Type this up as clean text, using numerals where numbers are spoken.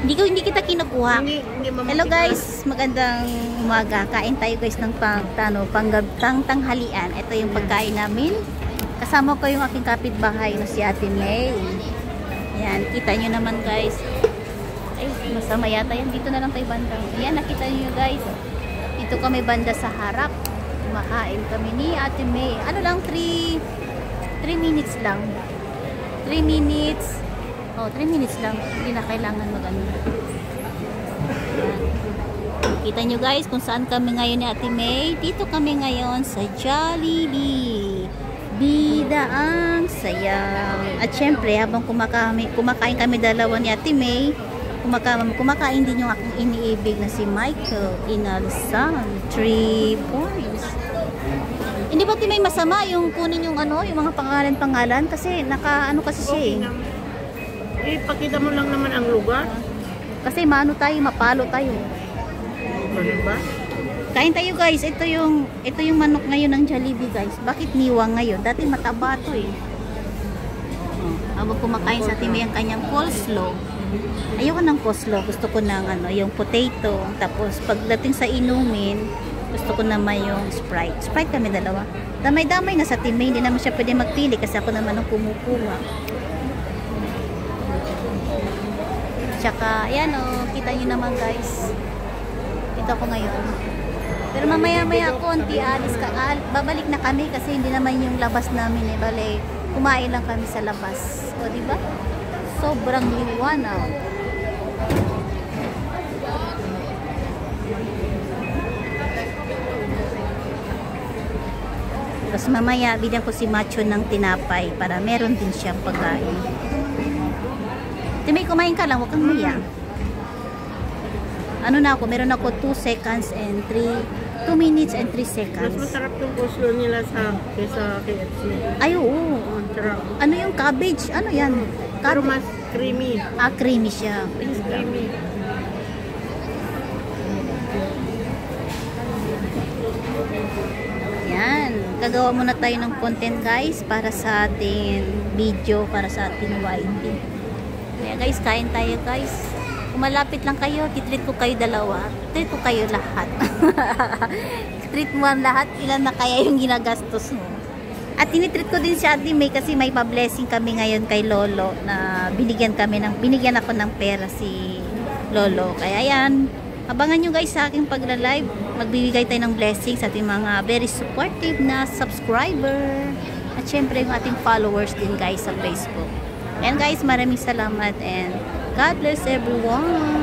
Hindi kita kinukuha. Hindi Hello guys, magandang umaga. Kain tayo guys ng tanghalian. Ito yung pagkain namin. Kasama ko yung aking kapitbahay na si Ate May. Yan, kita nyo naman guys. Ay, masama yata yan. Dito na lang tayo banda. Yan, nakita nyo guys. Dito kami banda sa harap. Kumakain kami ni Ate May. Ano lang, 3 minutes lang. 3 minutes. Oh, 3 minutes lang. Hindi na kailangan mag-ano. Kita nyo guys kung saan kami ngayon ni Ate May. Dito kami ngayon sa Jollibee. Bida ang saya. At syempre, habang kumakain kami dalawa ni Ate May, kumakain din yung aking iniibig na si Michael Inalsan. 3 points. Hindi ba Ate May masama yung kunin yung ano, yung mga pangalan kasi naka-ano kasi siya eh. Pakita mo lang naman ang lugar. Kasi mapalo tayo. Ano ba? Kain tayo guys. Ito yung manok ngayon ng Jollibee guys. Bakit niwang ngayon? Dati mataba to eh. Habang kumakain sa Ate May ang kanyang coleslaw. Ayoko ng coleslaw. Gusto ko ng yung potato. Tapos pagdating sa inumin, gusto ko naman yung Sprite. Sprite kami dalawa. Damay-damay na sa Ate May. Hindi naman siya pwede magpili kasi ako naman ang kumukuha. Tsaka, ayan kita nyo naman guys. Dito ako ngayon. Pero mamaya-maya konti, babalik na kami kasi hindi naman yung labas namin eh. Bale, kumain lang kami sa labas. O, diba? Sobrang liwanag. Tapos mamaya, bigyan ko si Macho ng tinapay para meron din siyang pagkain. Timay, kumain ka lang, huwag kang maya. Ano na ako, meron ako 2 seconds and 2 minutes and 3 seconds. Mas masarap yung coleslaw nila kaysa KFC. Ay, oo. Sarap. Ano yung cabbage? Ano yan? Pero mas creamy. Creamy siya. Mas creamy. Yan. Gagawa muna tayo ng content guys para sa ating video, para sa ating YT. Kaya guys, kain tayo guys. Kung malapit lang kayo, titreat ko kayo dalawa. Treat ko kayo lahat. Treat mo ang lahat. Ilan na kaya yung ginagastos mo. At tinitreat ko din si Ate May kasi may pa-blessing kami ngayon kay Lolo na binigyan ako ng pera si Lolo. Kaya yan. Abangan nyo guys sa aking pagla-live. Magbibigay tayo ng blessing sa ating mga very supportive na subscriber. At syempre yung ating followers din guys sa Facebook. And guys, maraming salamat and God bless everyone.